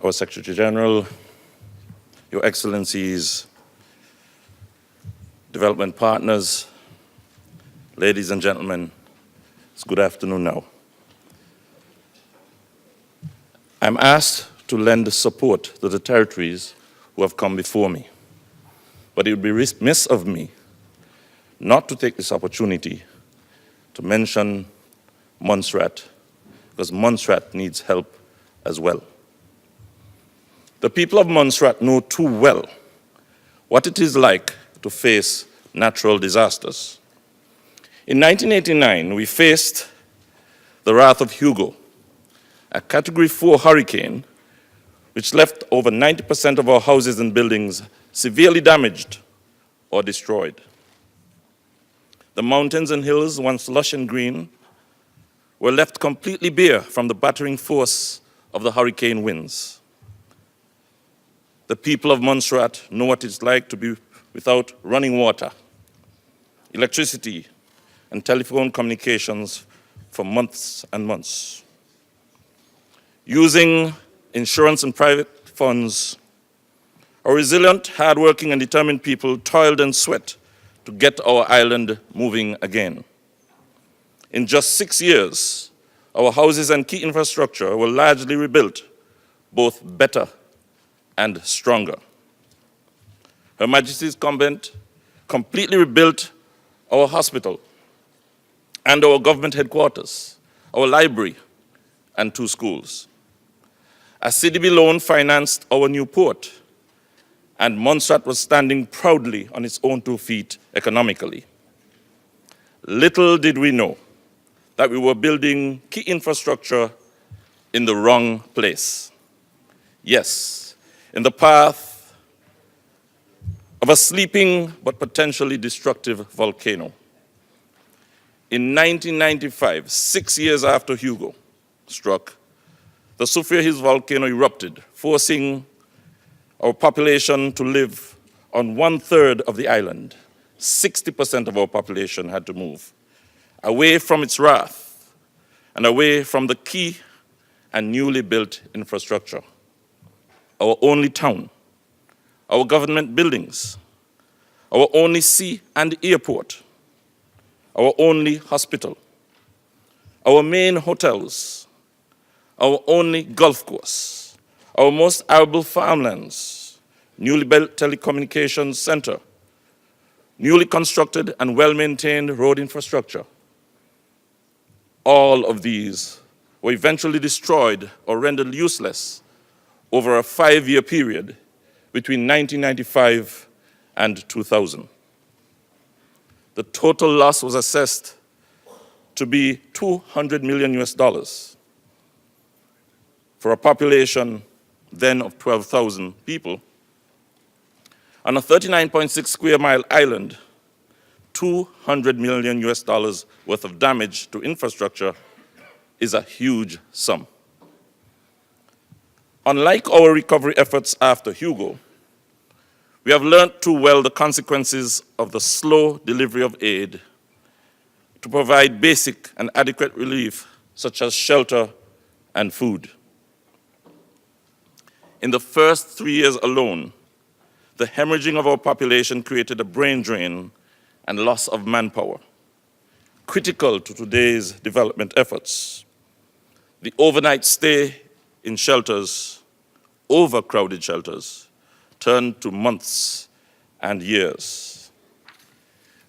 our Secretary General, Your Excellencies, development partners, ladies and gentlemen, it's good afternoon now. I'm asked to lend support to the territories who have come before me, but it would be remiss of me not to take this opportunity to mention Montserrat, because Montserrat needs help as well. The people of Montserrat know too well what it is like to face natural disasters. In 1989, we faced the wrath of Hugo, a Category 4 hurricane which left over 90% of our houses and buildings severely damaged or destroyed. The mountains and hills, once lush and green, were left completely bare from the battering force of the hurricane winds. The people of Montserrat know what it's like to be without running water, electricity, and telephone communications for months and months. Using insurance and private funds, our resilient, hardworking, and determined people toiled and sweat to get our island moving again. In just 6 years, our houses and key infrastructure were largely rebuilt, both better and stronger. Her Majesty's Convent completely rebuilt our hospital and our government headquarters, our library, and 2 schools. A CDB loan financed our new port, and Montserrat was standing proudly on its own 2 feet economically. Little did we know that we were building key infrastructure in the wrong place. Yes, in the path of a sleeping but potentially destructive volcano. In 1995, 6 years after Hugo struck, the Soufriere Hills volcano erupted, forcing our population to live on 1/3 of the island. 60% of our population had to move away from its wrath and away from the key and newly built infrastructure. Our only town, our government buildings, our only sea and airport, our only hospital, our main hotels, our only golf course, our most arable farmlands, newly built telecommunications center, newly constructed and well-maintained road infrastructure. All of these were eventually destroyed or rendered useless over a 5-year period between 1995 and 2000. The total loss was assessed to be $200 million for a population then of 12,000 people. On a 39.6 square mile island, $200 million worth of damage to infrastructure is a huge sum. Unlike our recovery efforts after Hugo, we have learned too well the consequences of the slow delivery of aid to provide basic and adequate relief, such as shelter and food. In the first 3 years alone, the hemorrhaging of our population created a brain drain and loss of manpower, critical to today's development efforts. The overnight stay in shelters, overcrowded shelters, turned to months and years.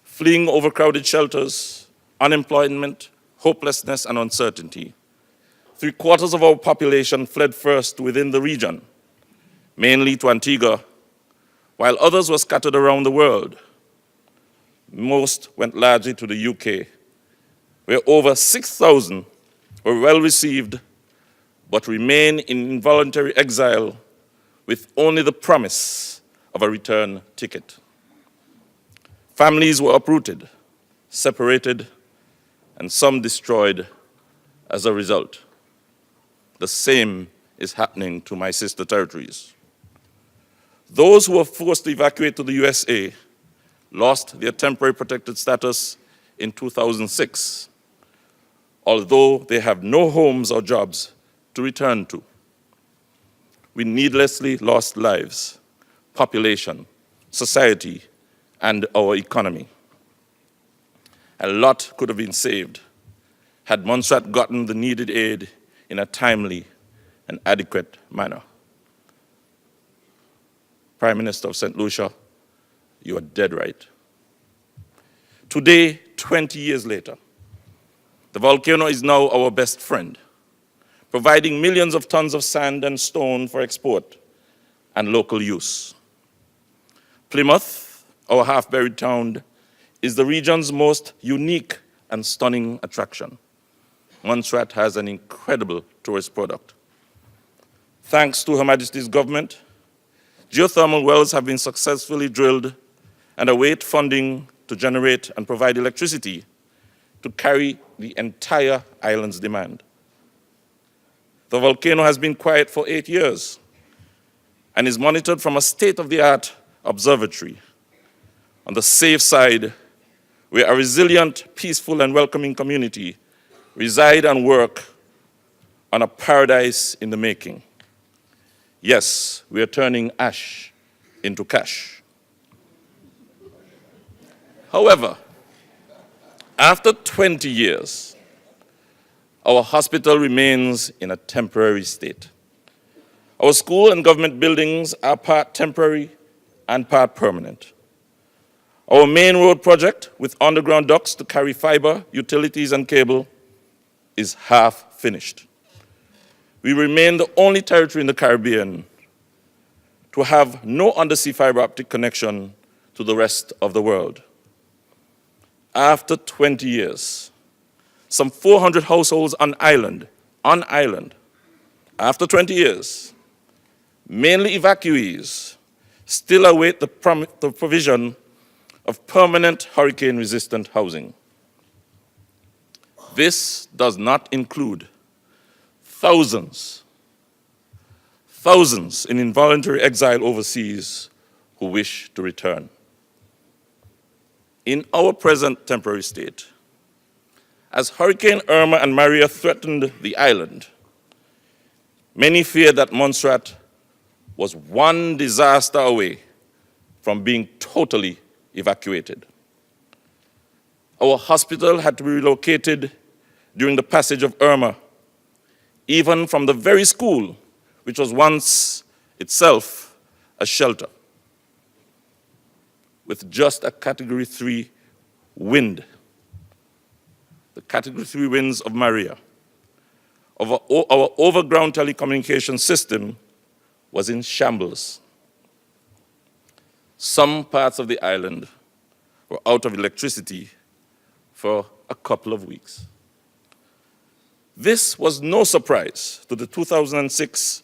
Fleeing overcrowded shelters, unemployment, hopelessness, and uncertainty. 3/4 of our population fled first within the region, mainly to Antigua, while others were scattered around the world. Most went largely to the UK, where over 6,000 were well received but remain in involuntary exile with only the promise of a return ticket. Families were uprooted, separated, and some destroyed as a result. The same is happening to my sister territories. Those who were forced to evacuate to the USA lost their temporary protected status in 2006, although they have no homes or jobs to return to. we needlessly lost lives, population, society, and our economy. A lot could have been saved had Montserrat gotten the needed aid in a timely and adequate manner. Prime Minister of St. Lucia, you are dead right. Today, 20 years later, the volcano is now our best friend, providing millions of tons of sand and stone for export and local use. Plymouth, our half-buried town, is the region's most unique and stunning attraction. Montserrat has an incredible tourist product. Thanks to Her Majesty's government, geothermal wells have been successfully drilled and await funding to generate and provide electricity to carry the entire island's demand. The volcano has been quiet for 8 years and is monitored from a state-of-the-art observatory. On the safe side, where a resilient, peaceful, and welcoming community reside and work on a paradise in the making. Yes, we are turning ash into cash. However, after 20 years, our hospital remains in a temporary state. Our school and government buildings are part temporary and part permanent. Our main road project with underground ducts to carry fiber, utilities, and cable is half finished. We remain the only territory in the Caribbean to have no undersea fiber optic connection to the rest of the world. After 20 years, some 400 households on island, after 20 years, mainly evacuees, still await the provision of permanent hurricane-resistant housing. This does not include thousands in involuntary exile overseas who wish to return. In our present temporary state, as Hurricane Irma and Maria threatened the island, many feared that Montserrat was one disaster away from being totally evacuated. Our hospital had to be relocated during the passage of Irma, even from the very school which was once itself a shelter. With just a Category 3 wind, the Category 3 winds of Maria, our overground telecommunication system was in shambles. Some parts of the island were out of electricity for a couple of weeks. This was no surprise to the 2006.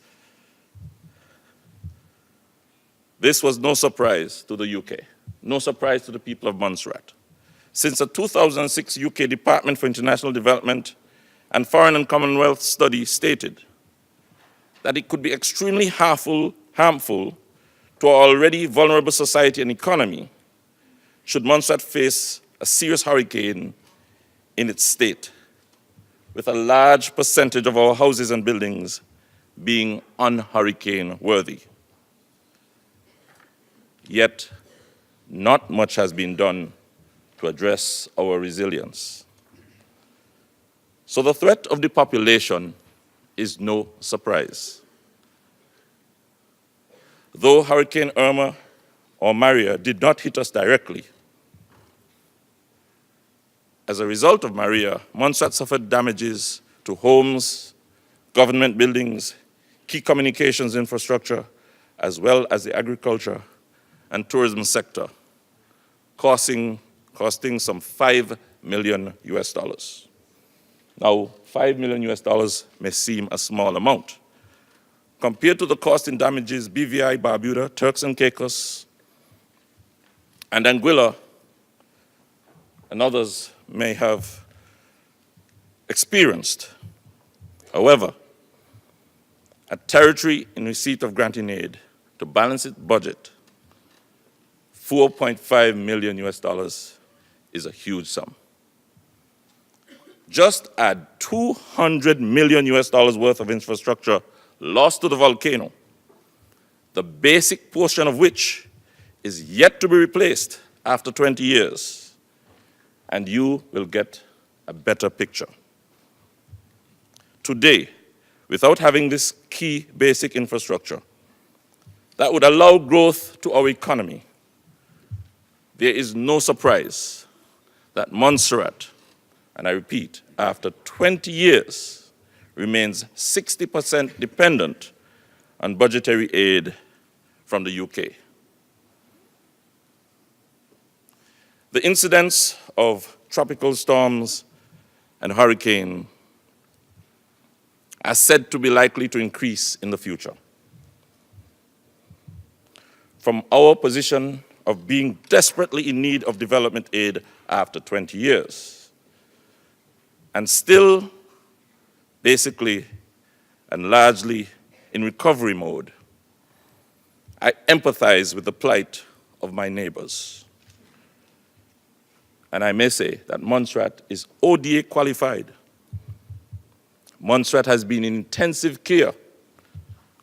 This was no surprise to the UK, no surprise to the people of Montserrat. Since the 2006 UK Department for International Development and Foreign and Commonwealth Study stated that it could be extremely harmful to our already vulnerable society and economy should Montserrat face a serious hurricane in its state, with a large percentage of our houses and buildings being un-hurricane worthy. Yet, not much has been done to address our resilience. So the threat of depopulation is no surprise. Though Hurricane Irma or Maria did not hit us directly, as a result of Maria, Montserrat suffered damages to homes, government buildings, key communications infrastructure, as well as the agriculture and tourism sector, costing some $5 million US. Now, $5 million US may seem a small amount. Compared to the cost in damages BVI, Barbuda, Turks and Caicos, and Anguilla, and others may have experienced. However, a territory in receipt of granting aid to balance its budget, $4.5 million US is a huge sum. Just add $200 million US worth of infrastructure lost to the volcano, the basic portion of which is yet to be replaced after 20 years, and you will get a better picture. Today, without having this key basic infrastructure that would allow growth to our economy, there is no surprise that Montserrat, and I repeat, after 20 years, remains 60% dependent on budgetary aid from the UK. The incidence of tropical storms and hurricanes are said to be likely to increase in the future. From our position of being desperately in need of development aid after 20 years, and still basically and largely in recovery mode, I empathize with the plight of my neighbors. And I may say that Montserrat is ODA qualified. Montserrat has been in intensive care,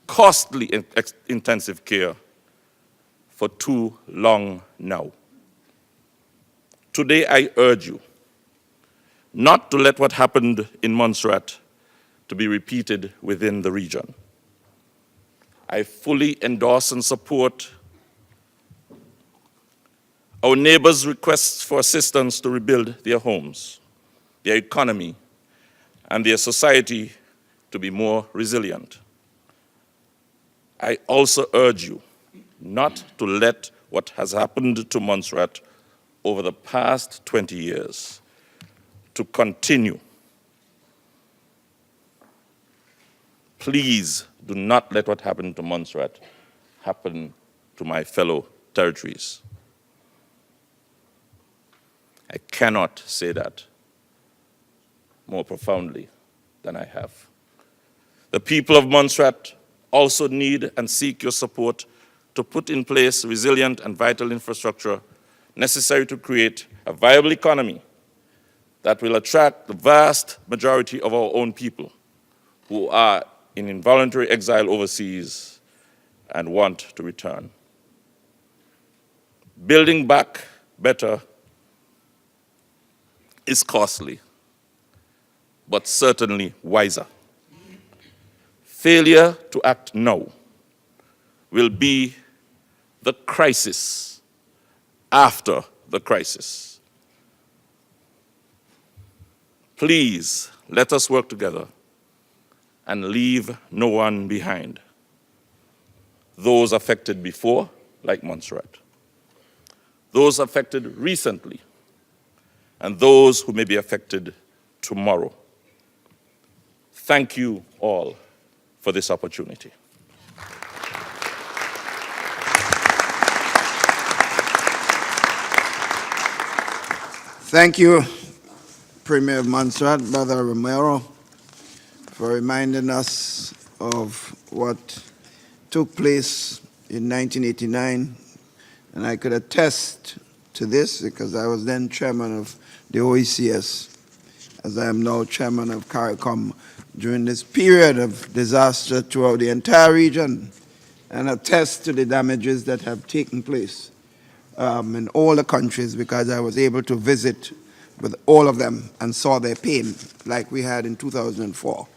costly intensive care, for too long now. Today I urge you not to let what happened in Montserrat to be repeated within the region. I fully endorse and support our neighbors' requests for assistance to rebuild their homes, their economy, and their society to be more resilient. I also urge you not to let what has happened to Montserrat over the past 20 years to continue. Please do not let what happened to Montserrat happen to my fellow territories. I cannot say that more profoundly than I have. The people of Montserrat also need and seek your support to put in place resilient and vital infrastructure necessary to create a viable economy that will attract the vast majority of our own people who are in involuntary exile overseas and want to return. Building back better is costly, but certainly wiser. Failure to act now will be the crisis after the crisis. Please let us work together and leave no one behind. Those affected before, like Montserrat, those affected recently, and those who may be affected tomorrow. Thank you all for this opportunity. Thank you, Premier of Montserrat, Brother Romeo, for reminding us of what took place in 1989. And I could attest to this because I was then chairman of the OECS, as I am now chairman of CARICOM, during this period of disaster throughout the entire region, and attest to the damages that have taken place in all the countries, because I was able to visit with all of them and saw their pain like we had in 2004.